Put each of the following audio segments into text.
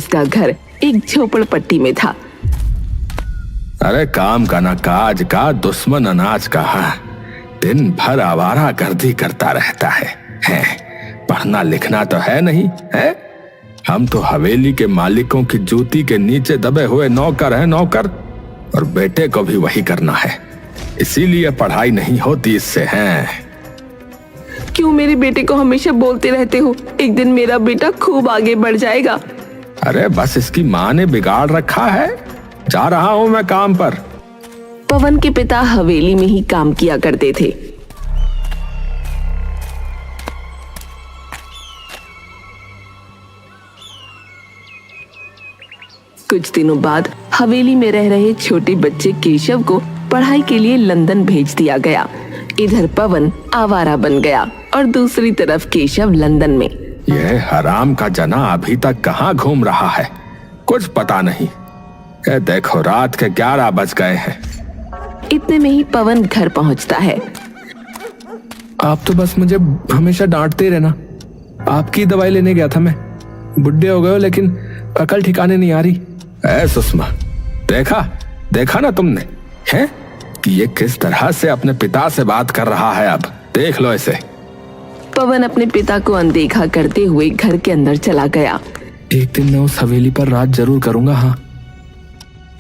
उसका घर एक झोपड़पट्टी में था। अरे काम का ना काज का, दुश्मन अनाज का। दिन भर आवारा गर्दी करता रहता है। पढ़ना लिखना तो है नहीं है। हम तो हवेली के मालिकों की जूती के नीचे दबे हुए नौकर हैं, नौकर। और बेटे को भी वही करना है, इसीलिए पढ़ाई नहीं होती इससे। हैं क्यों मेरे बेटे को हमेशा बोलते रहते हो, एक दिन मेरा बेटा खूब आगे बढ़ जाएगा। अरे बस इसकी माँ ने बिगाड़ रखा है। जा रहा हूं मैं काम पर। पवन के पिता हवेली में ही काम किया करते थे। कुछ दिनों बाद हवेली में रह रहे छोटे बच्चे केशव को पढ़ाई के लिए लंदन भेज दिया गया। इधर पवन आवारा बन गया और दूसरी तरफ केशव लंदन में। यह हराम का जना अभी तक कहाँ घूम रहा है, कुछ पता नहीं। देखो रात के 11 बज गए हैं। इतने में ही पवन घर पहुंचता है। आप तो बस मुझे हमेशा डांटते ही रहना। आपकी दवाई लेने गया था मैं। बुढ़े हो गए हो लेकिन अकल ठिकाने नहीं आ रही। सुषमा, देखा ना तुमने है कि ये किस तरह से अपने पिता से बात कर रहा है। अब देख लो इसे। पवन अपने पिता को अनदेखा करते हुए घर के अंदर चला गया। एक दिन मैं उस हवेली पर रात जरूर करूंगा। हाँ,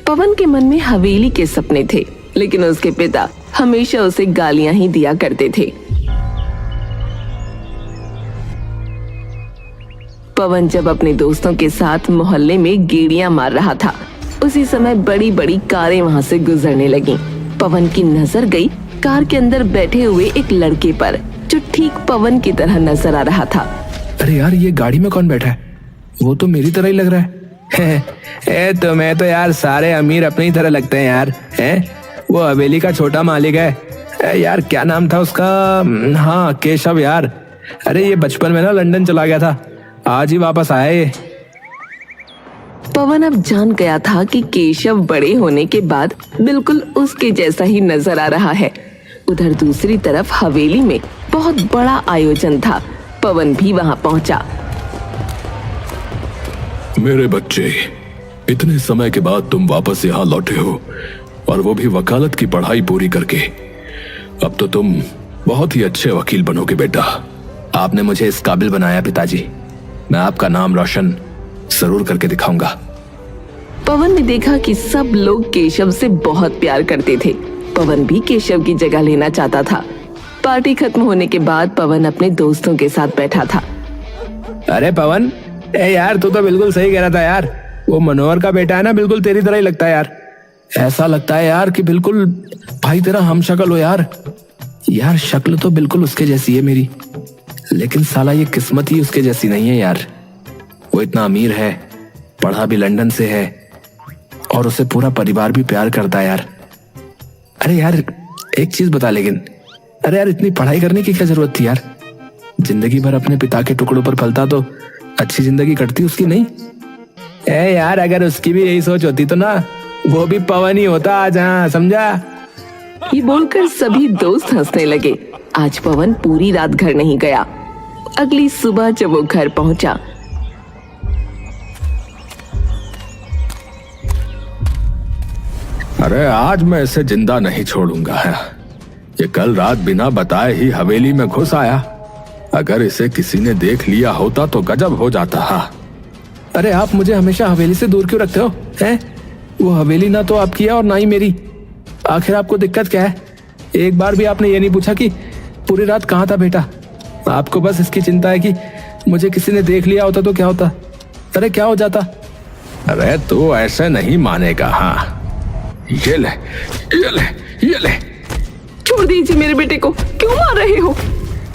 पवन के मन में हवेली के सपने थे, लेकिन उसके पिता हमेशा उसे गालियां ही दिया करते थे। पवन जब अपने दोस्तों के साथ मोहल्ले में गेड़ियां मार रहा था, उसी समय बड़ी बड़ी कारें वहां से गुजरने लगीं। पवन की नजर गई कार के अंदर बैठे हुए एक लड़के पर, जो ठीक पवन की तरह नजर आ रहा था। अरे यार, ये गाड़ी में कौन बैठा है? वो तो मेरी तरह ही लग रहा है। तुम्हें तो यार सारे अमीर अपनी ही तरह लगते हैं यार। वो हवेली का छोटा मालिक है। यार क्या नाम था उसका? हाँ, केशव यार। अरे ये बचपन में ना लंदन चला गया था, आज ही वापस आया ये। पवन अब जान गया था कि केशव बड़े होने के बाद बिल्कुल उसके जैसा ही नजर आ रहा है। उधर दूसरी तरफ हवेली में बहुत बड़ा आयोजन था। पवन भी वहां पहुंचा। मेरे बच्चे, इतने समय के बाद तुम वापस यहाँ लौटे हो, और वो भी वकालत की पढ़ाई पूरी करके। अब तो तुम बहुत ही अच्छे वकील बनोगे बेटा। आपने मुझे इस काबिल बनाया पिताजी। मैं आपका नाम रोशन जरूर करके दिखाऊंगा। पवन ने देखा कि सब लोग केशव से बहुत प्यार करते थे। पवन भी केशव की जगह लेना चाहता था। पार्टी खत्म होने के बाद पवन अपने दोस्तों के साथ बैठा था। अरे पवन, यार तू तो बिल्कुल सही कह रहा था यार। वो मनोहर का बेटा है ना, बिल्कुल तेरी तरह ही लगता है यार। ऐसा लगता है यार कि बिल्कुल भाई तेरा हम शक्ल हो यार। यार शक्ल तो बिल्कुल उसके जैसी है मेरी, लेकिन साला ये किस्मत ही उसके जैसी नहीं है यार। वो इतना अमीर है, पढ़ा भी लंदन से है, और उसे पूरा परिवार भी प्यार करता है यार। अरे यार एक चीज बता, लेकिन अरे यार इतनी पढ़ाई करने की क्या जरूरत थी यार? जिंदगी भर अपने पिता के टुकड़ों पर पलता तो अच्छी जिंदगी कटती उसकी, नहीं? यार अगर उसकी भी यही सोच होती तो ना वो भी पवन ही होता आज। हाँ, समझा? ये बोलकर सभी दोस्त हंसने लगे। आज पवन पूरी रात घर नहीं गया। अगली सुबह जब वो घर पहुंचा, अरे आज मैं इसे जिंदा नहीं छोड़ूंगा है। ये कल रात बिना बताए ही हवेली में घुस आया। अगर इसे किसी ने देख लिया होता तो गजब हो जाता। अरे आप मुझे हमेशा हवेली से दूर क्यों रखते हो? हैं? वो हवेली ना तो आपकी है और ना ही मेरी। आखिर आपको दिक्कत क्या है? एक बार भी आपने ये नहीं पूछा कि पूरी रात कहाँ था बेटा? आपको बस इसकी चिंता है कि मुझे किसी ने देख लिया होता तो क्या होता? अरे क्या हो जाता? अरे तू ऐसे नहीं मानेगा। हाँ, ये ले, ये ले, ये ले। छोड़ दीजिए मेरे बेटे को, क्यों मार रहे हो?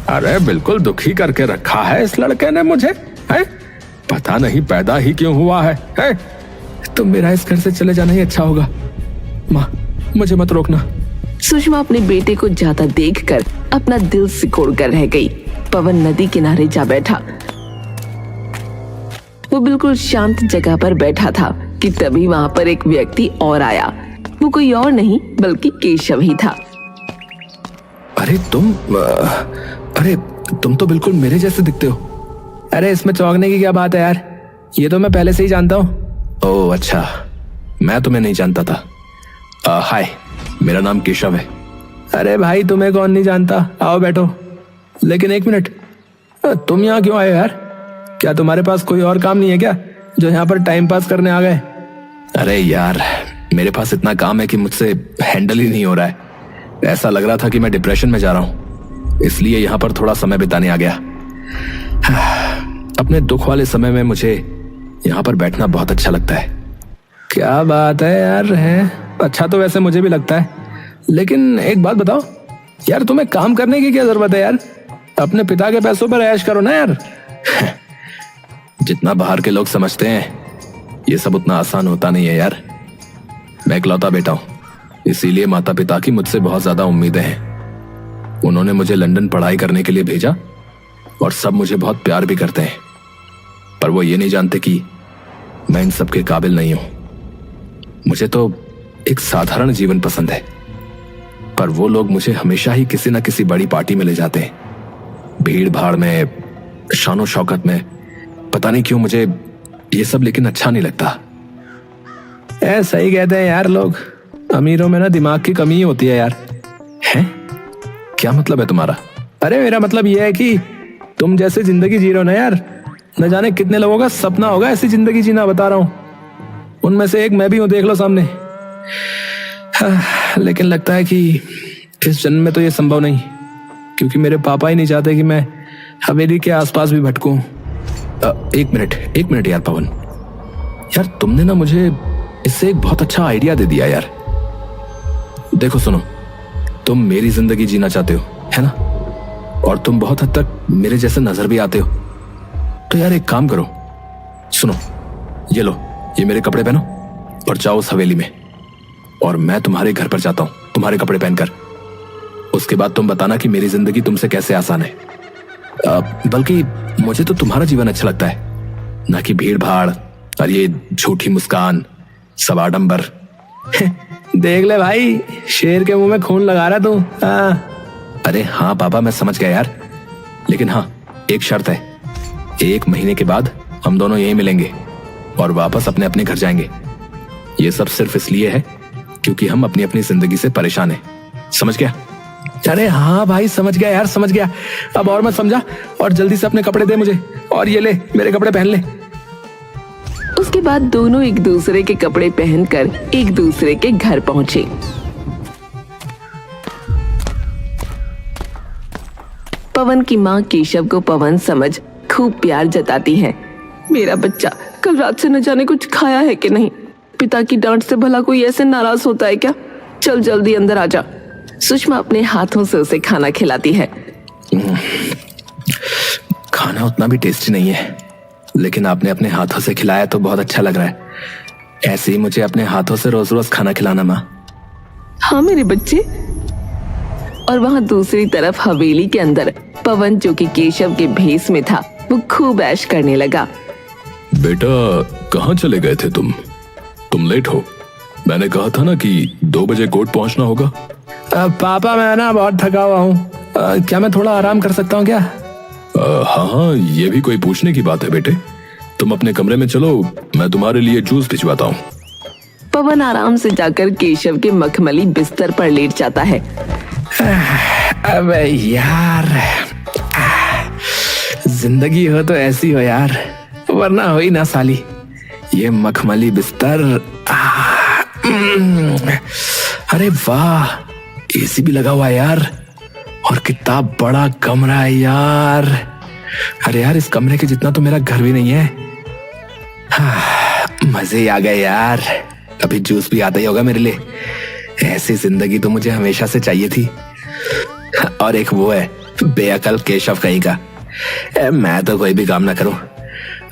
अरे बिल्कुल दुखी करके रखा है इस लड़के ने मुझे। है? पता नहीं पैदा ही क्यों हुआ है? तुम मेरा इस घर से चले जाना ही अच्छा होगा। माँ, मुझे मत रोकना। सुषमा अपने बेटे को जाता देखकर अपना दिल सिकोड़ कर रह गई। पवन नदी किनारे जा बैठा। वो बिल्कुल शांत जगह पर बैठा था कि तभी वहां पर एक व्यक्ति और आया। वो कोई और नहीं बल्कि केशव ही था। अरे तुम तो बिल्कुल मेरे जैसे दिखते हो। अरे इसमें चौंकने की क्या बात है यार? ये तो मैं पहले से ही जानता हूँ। ओह अच्छा, मैं तुम्हें नहीं जानता था। हाय, मेरा नाम केशव है। अरे भाई, तुम्हें कौन नहीं जानता, आओ बैठो। लेकिन एक मिनट, तुम यहाँ क्यों आए यार? क्या तुम्हारे पास कोई और काम नहीं है क्या, जो यहाँ पर टाइम पास करने आ गए? अरे यार, मेरे पास इतना काम है कि मुझसे हैंडल ही नहीं हो रहा है। ऐसा लग रहा था कि मैं डिप्रेशन में जा रहा हूँ, इसलिए यहाँ पर थोड़ा समय बिताने आ गया। अपने दुख वाले समय में मुझे यहाँ पर बैठना बहुत अच्छा लगता है। क्या बात है यार, है अच्छा तो वैसे मुझे भी लगता है, लेकिन एक बात बताओ यार, तुम्हें काम करने की क्या जरूरत है यार? अपने पिता के पैसों पर ऐश करो ना यार। जितना बाहर के लोग समझते हैं, ये सब उतना आसान होता नहीं है यार। मैं इकलौता बेटा हूं, इसीलिए माता पिता की मुझसे बहुत ज्यादा उम्मीदें हैं। उन्होंने मुझे लंदन पढ़ाई करने के लिए भेजा और सब मुझे बहुत प्यार भी करते हैं, पर वो ये नहीं जानते कि मैं इन सब के काबिल नहीं हूं। मुझे तो एक साधारण जीवन पसंद है, पर वो लोग मुझे हमेशा ही किसी ना किसी बड़ी पार्टी में ले जाते हैं, भीड़ भाड़ में, शानो शौकत में। पता नहीं क्यों मुझे ये सब लेकिन अच्छा नहीं लगता। ऐसा ही कहते हैं यार लोग, अमीरों में ना दिमाग की कमी ही होती है यार। हैं? क्या मतलब है तुम्हारा? अरे मेरा मतलब यह है कि तुम जैसे जिंदगी जी रहे हो ना यार, न जाने कितने लोगों का सपना होगा ऐसी जिंदगी जीना, बता रहा हूं। उनमें से एक मैं भी हूं, देख लो सामने। लेकिन लगता है कि इस जन्म में तो ये संभव नहीं, क्योंकि मेरे पापा ही नहीं चाहते कि मैं हवेली के आसपास भी भटकूं। एक मिनट यार पवन, यार तुमने ना मुझे इससे एक बहुत अच्छा आइडिया दे दिया यार। देखो सुनो, तुम मेरी जिंदगी जीना चाहते हो, है ना? और तुम बहुत हद तक मेरे जैसे नजर भी आते हो, तो यार एक काम करो, सुनो, ये लो, ये मेरे कपड़े पहनो और जाओ उस हवेली में, और मैं तुम्हारे घर पर जाता हूं तुम्हारे कपड़े पहनकर। उसके बाद तुम बताना कि मेरी जिंदगी तुमसे कैसे आसान है। बल्कि मुझे तो तुम्हारा जीवन अच्छा लगता है, ना कि भीड़ भाड़ और ये झूठी मुस्कान, सब आडंबर। देख ले भाई, शेर के मुंह में खून लगा रहा तू। अरे हाँ पापा, मैं समझ गया यार, लेकिन हाँ एक शर्त है, 1 महीने के बाद हम दोनों यहीं मिलेंगे और वापस अपने अपने घर जाएंगे। ये सब सिर्फ इसलिए है क्योंकि हम अपनी अपनी जिंदगी से परेशान हैं, समझ गया? अरे हाँ भाई, समझ गया यार, समझ गया। अब और मत समझा, और जल्दी से अपने कपड़े दे मुझे, और ये ले मेरे कपड़े पहन ले। उसके बाद दोनों एक दूसरे के कपड़े पहनकर एक दूसरे के घर पहुंचे। पवन की माँ केशव को पवन समझ खूब प्यार जताती है। मेरा बच्चा कल रात से न जाने कुछ खाया है कि नहीं, पिता की डांट से भला कोई ऐसे नाराज होता है क्या? चल जल्दी अंदर आ जा। सुषमा अपने हाथों से उसे खाना खिलाती है। खाना उतना भी टेस्टी नहीं है, लेकिन आपने अपने हाथों से खिलाया तो बहुत अच्छा लग रहा है। ऐसे ही मुझे अपने हाथों से रोज रोज खाना खिलाना माँ। हाँ मेरे बच्चे। और वहाँ दूसरी तरफ हवेली के अंदर पवन, जो कि केशव के भेष में था, वो खूब ऐश करने लगा। बेटा कहाँ चले गए थे तुम लेट हो। मैंने कहा था ना कि 2 बजे कोर्ट पहुंचना होगा। पापा मैं ना बहुत थका हुआ हूँ, क्या मैं थोड़ा आराम कर सकता हूँ क्या? हाँ, ये भी कोई पूछने की बात है बेटे। तुम अपने कमरे में चलो, मैं तुम्हारे लिए जूस भिजवाता हूँ। पवन आराम से जाकर केशव के मखमली बिस्तर पर लेट जाता है। अबे यार, जिंदगी हो तो ऐसी हो यार, वरना हो ही ना साली। ये मखमली बिस्तर, अरे वाह, एसी भी लगा हुआ है यार, और कितना बड़ा कमरा है यार। अरे यार, इस कमरे के जितना तो मेरा घर भी नहीं है। मजे ही आ गए यार। अभी जूस भी आता ही होगा मेरे लिए। ऐसी जिंदगी तो मुझे हमेशा से चाहिए थी। और एक वो है बेअकल केशव कहीं का। मैं तो कोई भी काम ना करूं,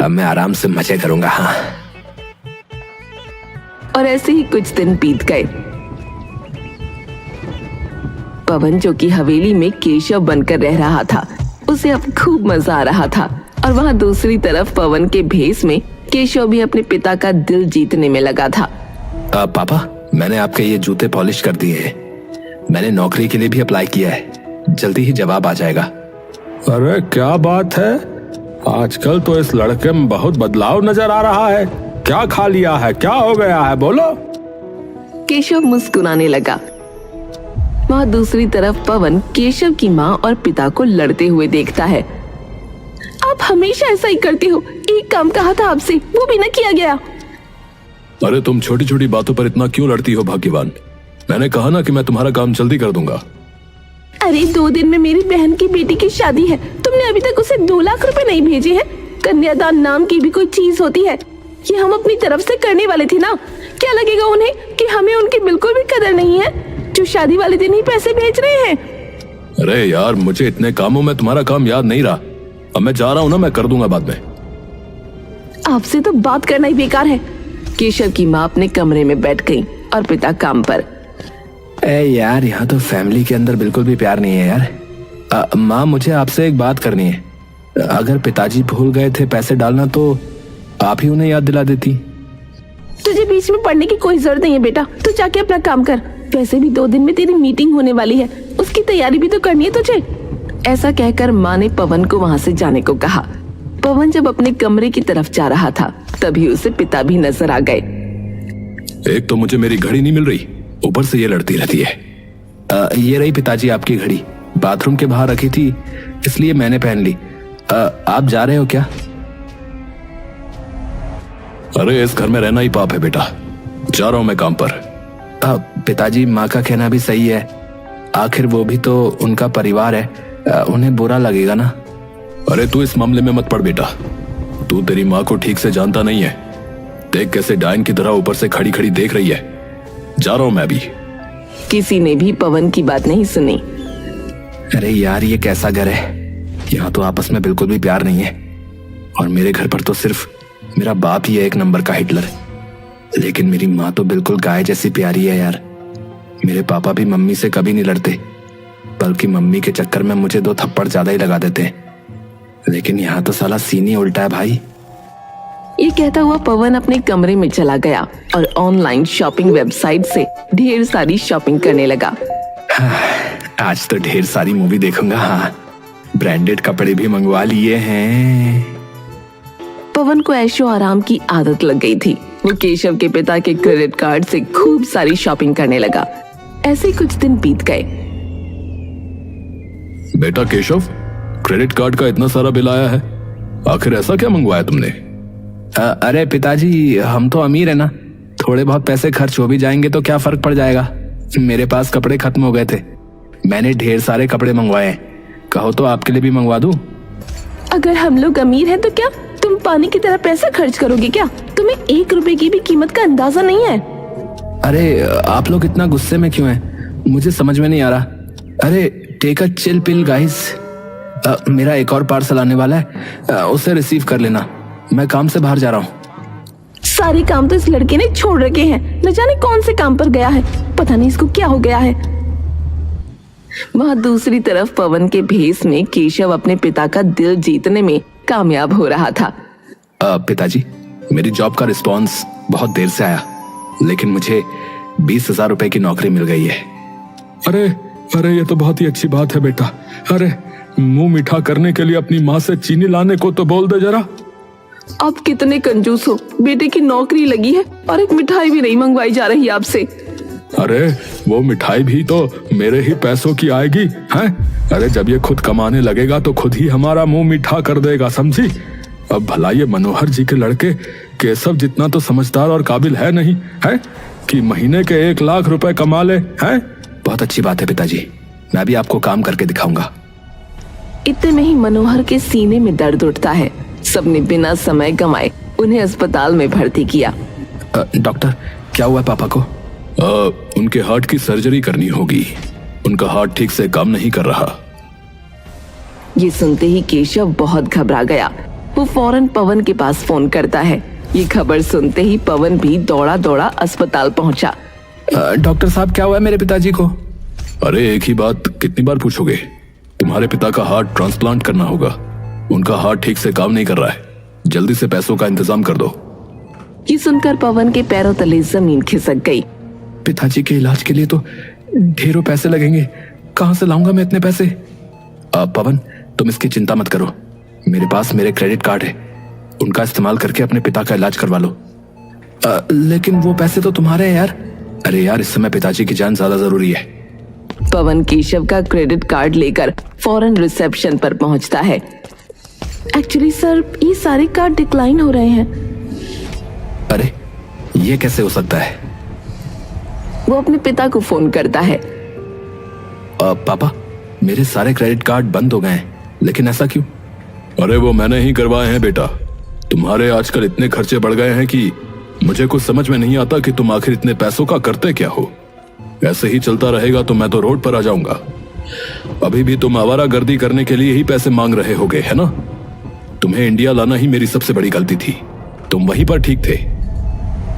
अब मैं आराम से मजे करूंगा। हाँ। और ऐसे ही कुछ दिन बीत गए। पवन, जो कि हवेली में केशव बनकर रह रहा था, उसे अब खूब मजा आ रहा था। और वहाँ दूसरी तरफ पवन के भेष में केशव भी अपने पिता का दिल जीतने में लगा था। पापा, मैंने आपके ये जूते पॉलिश कर दिए हैं। मैंने नौकरी के लिए भी अप्लाई किया है, जल्दी ही जवाब आ जाएगा। अरे क्या बात है, आजकल तो इस लड़के में बहुत बदलाव नजर आ रहा है। क्या खा लिया है, क्या हो गया है, बोलो। केशव मुस्कुराने लगा। वहां दूसरी तरफ पवन केशव की माँ और पिता को लड़ते हुए देखता है। आप हमेशा ऐसा ही करते हो। एक काम कहा था आपसे, वो भी ना किया गया। अरे तुम छोटी छोटी बातों पर इतना क्यों लड़ती हो भाग्यवान? मैंने कहा ना कि मैं तुम्हारा काम जल्दी कर दूंगा। अरे 2 दिन में मेरी बहन की बेटी की शादी है, तुमने अभी तक उसे 2 लाख रुपए नहीं भेजे हैं। कन्यादान नाम की भी कोई चीज होती है, ये हम अपनी तरफ से करने वाले थे ना। क्या लगेगा उन्हें कि हमें उनकी बिल्कुल भी कदर नहीं है, जो शादी वाले दिन ही पैसे भेज रहे हैं। अरे यार, मुझे इतने कामों में तुम्हारा काम याद नहीं रहा। अब मैं जा रहा हूँ ना, मैं कर दूंगा बाद में। आपसे तो बात करना ही बेकार है। केशव की माँ अपने कमरे में बैठ गई और पिता काम पर। यार, यहाँ तो फैमिली के अंदर बिल्कुल भी प्यार नहीं है यार। माँ, मुझे आपसे एक बात करनी है। अगर पिताजी भूल गए थे पैसे डालना तो आप ही उन्हें याद दिला देती। तुझे बीच में पढ़ने की कोई जरूरत नहीं है बेटा, तू जाके अपना काम कर। वैसे भी 2 दिन में तेरी मीटिंग होने वाली है, उसकी तैयारी भी तो करनी है तुझे। ऐसा कहकर माँ ने पवन को वहाँ से जाने को कहा। पवन जब अपने कमरे की तरफ जा रहा था तभी उसे पिता भी नजर आ गए। एक तो मुझे मेरी घड़ी नहीं मिल रही, ऊपर से ये लड़ती रहती है। ये रही पिताजी आपकी घड़ी, बाथरूम के बाहर रखी थी इसलिए मैंने पहन ली। आप जा रहे हो क्या? अरे इस घर में रहना ही पाप है बेटा, जा रहा हूं मैं काम पर। पिताजी, माँ का कहना भी सही है, आखिर वो भी तो उनका परिवार है, उन्हें बुरा लगेगा ना। अरे तू इस मामले में मत पड़ बेटा, तू तेरी माँ को ठीक से जानता नहीं है। देख कैसे डायन की तरह ऊपर से खड़ी खड़ी देख रही है। जा रहा हूं मैं भी। किसी ने भी पवन की बात नहीं सुनी। अरे यार, ये कैसा घर है? यहाँ तो आपस में बिल्कुल भी प्यार नहीं है, और मेरे घर पर तो सिर्फ मेरा बाप ही है एक नंबर का हिटलर। लेकिन मेरी माँ तो बिल्कुल गाय जैसी प्यारी है यार। मेरे पापा भी मम्मी से कभी नहीं लड़ते, बल्कि मम्मी के चक्कर में मुझे 2 थप्पड़ ज्यादा ही लगा देते हैं। लेकिन यहाँ तो साला सीन ही उल्टा है भाई। ये कहता हुआ पवन अपने कमरे में चला गया और ऑनलाइन शॉपिंग वेबसाइट से ढेर सारी शॉपिंग करने लगा। आज तो ढेर सारी मूवी देखूंगा। हाँ, ब्रांडेड कपड़े भी मंगवा लिए हैं। पवन को ऐशो आराम की आदत लग गई थी। वो केशव के पिता के क्रेडिट कार्ड से खूब सारी शॉपिंग करने लगा। ऐसे कुछ दिन बीत गए। बेटा केशव, क्रेडिट कार्ड का इतना सारा बिल आया है, आखिर ऐसा क्या मंगवाया तुमने? अरे पिताजी, हम तो अमीर है ना, थोड़े बहुत पैसे खर्च हो भी जाएंगे तो क्या फर्क पड़ जाएगा। मेरे पास कपड़े खत्म हो गए थे, मैंने ढेर सारे कपड़े मंगवाए हैं। कहो तो आपके लिए भी मंगवा दूं? अगर हम लोग अमीर हैं तो क्या तुम पानी की तरह पैसा खर्च करोगे क्या? तुम्हें 1 रुपए की भी कीमत का अंदाजा नहीं है। अरे आप लोग इतना गुस्से में क्यों हैं? मुझे समझ में नहीं आ रहा। अरे take a chill pill guys. मेरा एक और पार्सल आने वाला है, उसे रिसीव कर लेना। मैं काम से बाहर जा रहा हूँ। सारे काम तो इस लड़के ने छोड़ रखे हैं, न जाने कौन से काम पर गया है। पता नहीं इसको क्या हो गया है। वहाँ दूसरी तरफ पवन के भेष में केशव अपने पिता का दिल जीतने में कामयाब हो रहा था। पिताजी, मेरी जॉब का रिस्पॉन्स बहुत देर से आया, लेकिन मुझे 20,000 रुपए की नौकरी मिल गई है। अरे अरे, ये तो बहुत ही अच्छी बात है बेटा। अरे मुंह मीठा करने के लिए अपनी माँ से चीनी लाने को तो बोल दे जरा। आप कितने कंजूस हो, बेटे की नौकरी लगी है और एक मिठाई भी नहीं मंगवाई जा रही आपसे। अरे वो मिठाई भी तो मेरे ही पैसों की आएगी हैं? अरे जब ये खुद कमाने लगेगा तो खुद ही हमारा मुंह मीठा कर देगा, समझी? अब भला ये मनोहर जी के लड़के केशव जितना तो समझदार और काबिल है नहीं है कि महीने के 1 लाख रुपए कमा ले हैं? बहुत अच्छी बात है पिताजी, मैं भी आपको काम करके दिखाऊंगा। इतने में ही मनोहर के सीने में दर्द उठता है। सबने बिना समय गंवाए उन्हें अस्पताल में भर्ती किया। डॉक्टर, क्या हुआ पापा को? उनके हार्ट की सर्जरी करनी होगी, उनका हार्ट ठीक से काम नहीं कर रहा। ये सुनते ही केशव बहुत घबरा गया। वो फौरन पवन के पास फोन करता है। ये खबर सुनते ही पवन भी दौड़ा दौड़ा अस्पताल पहुंचा। डॉक्टर साहब, क्या हुआ है मेरे पिताजी को? अरे एक ही बात कितनी बार पूछोगे? तुम्हारे पिता का हार्ट ट्रांसप्लांट करना होगा, उनका हार्ट ठीक से काम नहीं कर रहा है। जल्दी से पैसों का इंतजाम कर दो। ये सुनकर पवन के पैरों तले जमीन खिसक गई। पिताजी के इलाज के लिए तो ढेरों पैसे लगेंगे, कहां से लाऊंगा मैं इतने पैसे? पवन, तुम इसकी चिंता मत करो, मेरे पास मेरे क्रेडिट कार्ड है, उनका इस्तेमाल करके अपने पिता का इलाज करवा लो। लेकिन वो पैसे तो तुम्हारे हैं यार। अरे यार, इस समय पिताजी की जान ज्यादा जरूरी है। पवन केशव का क्रेडिट कार्ड लेकर फौरन रिसेप्शन पर पहुंचता है। एक्चुअली सर, ये सारे कार्ड डिक्लाइन हो रहे हैं। अरे ये कैसे हो सकता है? वो अपने पिता को फोन करता है। पापा, मेरे सारे क्रेडिट कार्ड बंद हो गए हैं, लेकिन ऐसा क्यों? अरे वो मैंने ही करवाए हैं बेटा। तुम्हारे आजकल इतने खर्चे बढ़ गए हैं कि मुझे कुछ समझ में नहीं आता कि तुम आखिर इतने पैसों का करते क्या हो। ऐसे ही चलता रहेगा तो मैं तो रोड पर आ जाऊंगा। अभी भी तुम आवारागर्दी करने के लिए ही पैसे मांग रहे होगे, है ना? तुम्हें इंडिया लाना ही मेरी सबसे बड़ी गलती थी। तुम वहीं पर ठीक थे।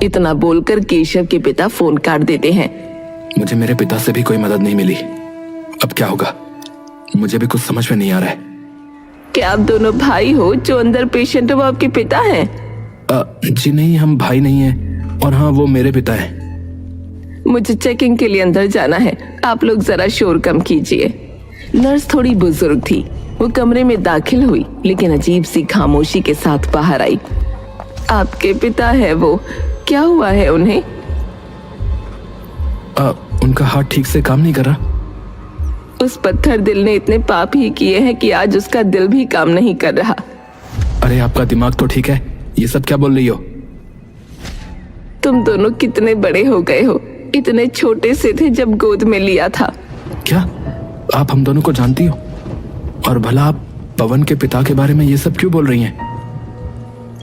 इतना बोलकर केशव के पिता फोन काट देते हैं। मुझे मेरे पिता से भी कोई मदद नहीं मिली। अब क्या होगा, मुझे भी कुछ समझ में नहीं आ रहा है। क्या आप दोनों भाई हो? जो अंदर पेशेंट है वो आपके पिता हैं? जी नहीं, हम भाई नहीं हैं। और हाँ, वो मेरे पिता हैं। मुझे चेकिंग के लिए अंदर जाना है, आप लोग जरा शोर कम कीजिए। नर्स थोड़ी बुजुर्ग थी। वो कमरे में दाखिल हुई, लेकिन अजीब सी खामोशी के साथ बाहर आई। आपके पिता है वो? क्या हुआ है उन्हें? उनका हार्ट ठीक से काम नहीं कर रहा। उस पत्थर दिल ने इतने पाप ही किए हैं कि आज उसका दिल भी काम नहीं कर रहा। अरे आपका दिमाग तो ठीक है, ये सब क्या बोल रही हो? तुम दोनों कितने बड़े हो गए हो, इतने छोटे से थे जब गोद में लिया था। क्या आप हम दोनों को जानती हो? और भला आप पवन के पिता के बारे में ये सब क्यों बोल रही हैं?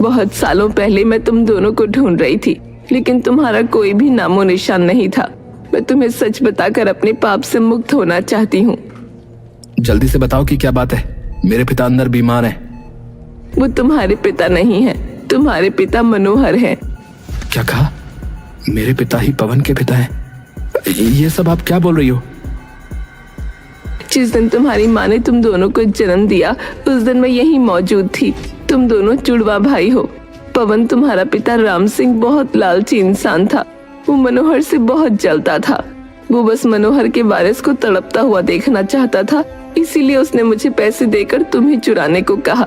बहुत सालों पहले मैं तुम दोनों को ढूंढ रही थी, लेकिन तुम्हारा कोई भी नामो निशान नहीं था। मैं तुम्हें सच बताकर अपने पाप से मुक्त होना चाहती हूँ। जल्दी से बताओ कि क्या बात है। मेरे पिता अंदर बीमार हैं। वो तुम्हारे पिता नहीं है, तुम्हारे पिता मनोहर हैं। क्या कहा? मेरे पिता ही पवन के पिता हैं? ये सब आप क्या बोल रही हो? जिस दिन तुम्हारी माँ ने तुम दोनों को जन्म दिया, उस दिन मैं यहीं मौजूद थी। तुम दोनों जुड़वा भाई हो। पवन तुम्हारा पिता राम सिंह बहुत लालची इंसान था। वो मनोहर से बहुत जलता था। वो बस मनोहर के वारिस को तड़पता हुआ देखना चाहता था, इसीलिए उसने मुझे पैसे देकर तुम्हें चुराने को कहा।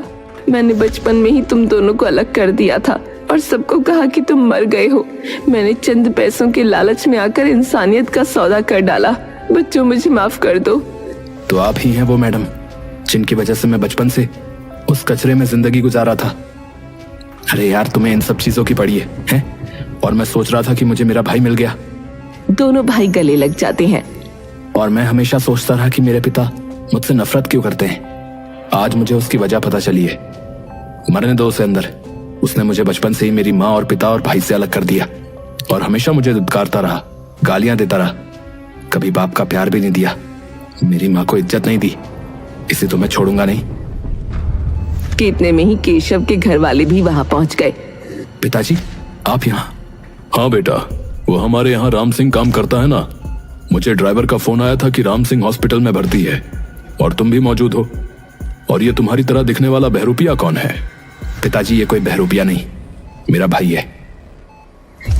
मैंने बचपन में ही तुम दोनों को अलग कर दिया था और सबको कहा कि तुम मर गए हो। मैंने चंद पैसों के लालच में आकर इंसानियत का सौदा कर डाला। बच्चों, मुझे माफ कर दो। तो आप ही हैं वो मैडम जिनकी वजह से मैं बचपन से उस कचरे में जिंदगी गुजारा था। अरे यार, तुम्हें इन सब चीजों की पड़ी है? और मैं सोच रहा था कि मुझे मेरा भाई मिल गया। दोनों भाई गले लग जाते हैं। और मैं हमेशा सोचता रहा कि मेरे पिता मुझसे नफरत क्यों करते हैं। आज मुझे उसकी वजह पता चली है। मरने दो उसे अंदर। उसने मुझे बचपन से ही मेरी माँ और पिता और भाई से अलग कर दिया और हमेशा मुझे दुत्कारता रहा, गालियां देता रहा। कभी बाप का प्यार भी नहीं दिया, मेरी माँ को इज्जत नहीं दी। इसे तो मैं छोड़ूंगा नहीं। कि इतने में ही केशव के घर वाले भी वहां पहुंच गए। पिताजी, आप यहाँ? हाँ बेटा, वो हमारे यहाँ राम सिंह काम करता है ना। मुझे ड्राइवर का फोन आया था कि राम सिंह हॉस्पिटल में भर्ती है और तुम भी मौजूद हो। और ये तुम्हारी तरह दिखने वाला बहरूपिया कौन है? पिताजी, ये कोई बहरूपिया नहीं, मेरा भाई है।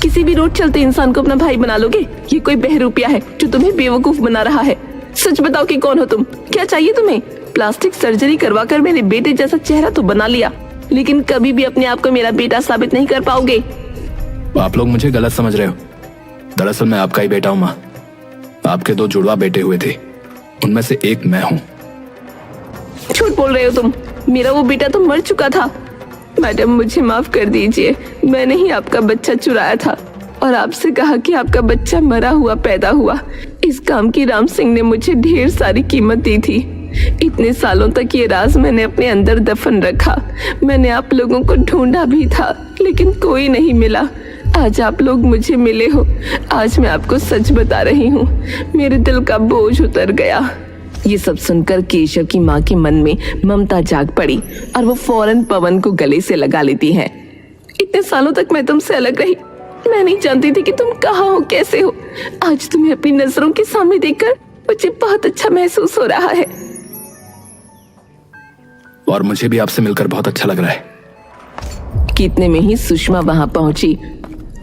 किसी भी रोड चलते इंसान को अपना भाई बना लोगे? ये कोई बहरूपिया है जो तुम्हें बेवकूफ बना रहा है। सच बताओ कि कौन हो तुम? क्या चाहिए तुम्हें? प्लास्टिक सर्जरी करवा कर मेरे बेटे जैसा चेहरा तो बना लिया, लेकिन कभी भी अपने आप को मेरा बेटा साबित नहीं कर पाओगे। आप लोग मुझे गलत समझ रहे हो। दरअसल मैं आपका ही बेटा हूं माँ। आपके 2 जुड़वा बेटे हुए थे, उनमें से एक मैं हूँ। झूठ बोल रहे हो तुम। मेरा वो बेटा तो मर चुका था। मैडम, मुझे माफ कर दीजिए। मैंने ही आपका बच्चा चुराया था और आपसे कहा कि आपका बच्चा मरा हुआ पैदा हुआ। इस काम की राम सिंह ने मुझे ढेर सारी कीमत दी थी। इतने सालों तक ये राज मैंने अपने अंदर दफन रखा। मैंने आप लोगों को ढूंढा भी था, लेकिन कोई नहीं मिला। आज आप लोग मुझे मिले हो। आज मैं आपको सच बता रही हूँ। मेरे दिल का बोझ उतर गया। ये सब सुनकर केशव की माँ के मन में ममता जाग पड़ी और वो फौरन पवन को गले से लगा लेती है। इतने सालों तक मैं तुमसे अलग रही। मैं नहीं जानती थी कि तुम कहाँ हो, कैसे हो। आज तुम्हें अपनी नजरों के सामने देखकर मुझे बहुत अच्छा महसूस हो रहा है। और मुझे भी आपसे मिलकर बहुत अच्छा लग रहा है। कितने में ही सुषमा वहां पहुंची।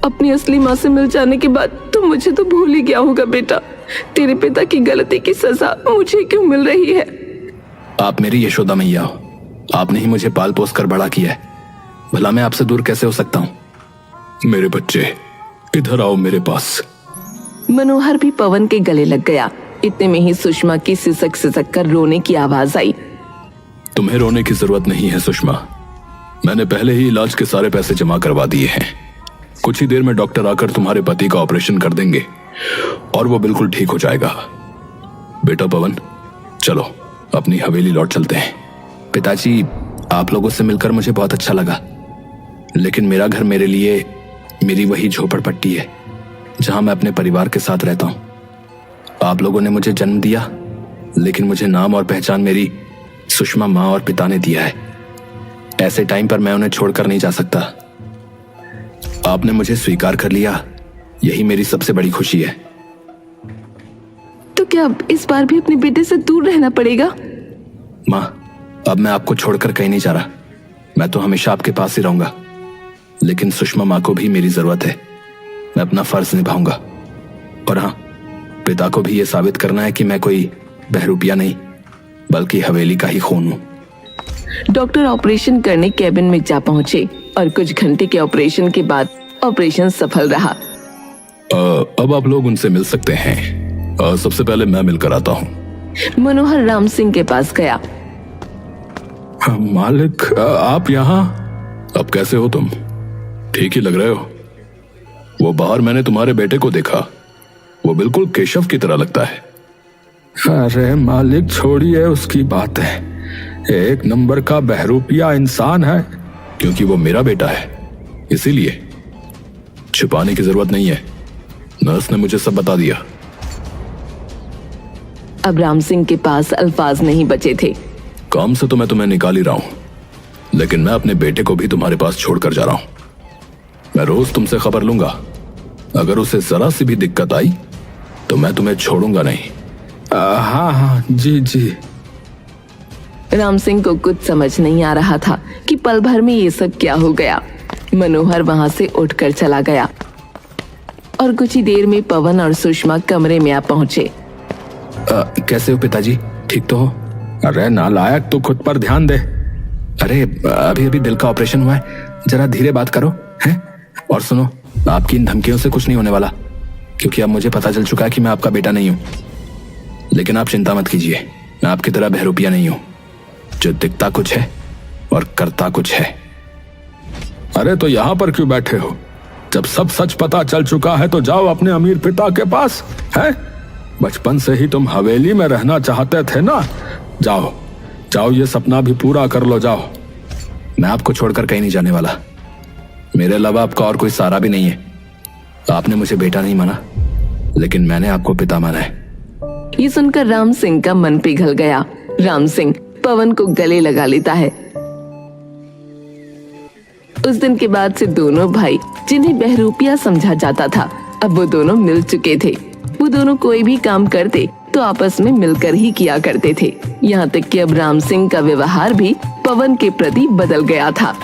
अपनी असली माँ से मिल जाने के बाद तुम मुझे तो भूल ही गया होगा बेटा। तेरे पिता की गलती की सजा मुझे क्यों मिल रही है? आप मेरी यशोदा मैया हो आपने ही मुझे पाल पोस कर बड़ा किया है, भला मैं आपसे दूर कैसे हो सकता हूं? मेरे बच्चे, इधर आओ मेरे पास। मनोहर भी पवन के गले लग गया। इतने में ही सुषमा की सिसक सिसक कर रोने की आवाज आई। तुम्हें रोने की जरूरत नहीं है सुषमा, मैंने पहले ही इलाज के सारे पैसे जमा करवा दिए हैं। कुछ ही देर में डॉक्टर आकर तुम्हारे पति का ऑपरेशन कर देंगे और वो बिल्कुल ठीक हो जाएगा। बेटा पवन, चलो अपनी हवेली लौट चलते हैं। पिताजी, आप लोगों से मिलकर मुझे बहुत अच्छा लगा, लेकिन मेरा घर मेरे लिए मेरी वही झोपड़पट्टी है जहां मैं अपने परिवार के साथ रहता हूं। आप लोगों ने मुझे जन्म दिया, लेकिन मुझे नाम और पहचान मेरी सुषमा माँ और पिता ने दिया है। ऐसे टाइम पर मैं उन्हें छोड़कर नहीं जा सकता। आपने मुझे स्वीकार कर लिया, यही मेरी सबसे बड़ी खुशी है। तो क्या अब इस बार भी अपने बेटे से दूर रहना पड़ेगा? माँ, अब मैं आपको छोड़कर कहीं नहीं जा रहा, मैं तो हमेशा आपके पास ही रहूंगा। लेकिन सुषमा माँ को भी मेरी जरूरत है, मैं अपना फर्ज निभाऊंगा। और हाँ, पिता को भी यह साबित करना है कि मैं कोई बहरूपिया नहीं बल्कि हवेली का ही खून हूं। डॉक्टर ऑपरेशन करने कैबिन में जा पहुंचे और कुछ घंटे के ऑपरेशन के बाद ऑपरेशन सफल रहा। अब आप लोग उनसे मिल सकते हैं। सबसे पहले मैं मिलकर आता हूँ। मनोहर राम सिंह के पास गया। मालिक, आप यहाँ? अब कैसे हो तुम? ठीक ही लग रहे हो। वो बाहर मैंने तुम्हारे बेटे को देखा, वो बिल्कुल केशव की तरह लगता है। अरे मालिक, छोड़िए उसकी बात है, एक नंबर का बहरूपिया इंसान है। क्योंकि वो मेरा बेटा है, इसीलिए छुपाने की जरूरत नहीं है। नर्स ने मुझे सब बता दिया। अब राम सिंह के पास अल्फाज नहीं बचे थे। काम से तो मैं तुम्हें निकाल ही रहा हूं, लेकिन मैं अपने बेटे को भी तुम्हारे पास छोड़कर जा रहा हूं। मैं रोज तुमसे खबर लूंगा, अगर उसे जरा सी भी दिक्कत आई तो मैं तुम्हें छोड़ूंगा नहीं। हाँ हाँ, जी जी। राम सिंह को कुछ समझ नहीं आ रहा था कि पल भर में ये सब क्या हो गया। मनोहर वहां से उठकर चला गया और कुछ ही देर में पवन और सुषमा कमरे में आ पहुंचे। कैसे हो पिताजी, ठीक तो हो? अरे नालायक, तू खुद पर ध्यान दे। अरे अभी अभी दिल का ऑपरेशन हुआ है, जरा धीरे बात करो हैं। और सुनो, आपकी इन धमकियों से कुछ नहीं होने वाला, क्योंकि अब मुझे पता चल चुका है कि मैं आपका बेटा नहीं हूं। लेकिन आप चिंता मत कीजिए, मैं आपकी तरह बहरूपिया नहीं हूं जो दिखता कुछ है और करता कुछ है। अरे तो यहाँ पर क्यों बैठे हो? जब सब सच पता चल चुका है तो जाओ अपने अमीर पिता के पास। है, बचपन से ही तुम हवेली में रहना चाहते थे ना? जाओ जाओ, ये सपना भी पूरा कर लो, जाओ। मैं आपको छोड़कर कहीं नहीं जाने वाला, मेरे अलावा आपका और कोई सहारा भी नहीं है। आपने मुझे बेटा नहीं माना, लेकिन मैंने आपको पिता माना है। ये सुनकर राम सिंह का मन पिघल गया। राम सिंह पवन को गले लगा लेता है। उस दिन के बाद से दोनों भाई, जिन्हें बहरूपिया समझा जाता था, अब वो दोनों मिल चुके थे। वो दोनों कोई भी काम करते तो आपस में मिलकर ही किया करते थे। यहाँ तक कि अब राम सिंह का व्यवहार भी पवन के प्रति बदल गया था।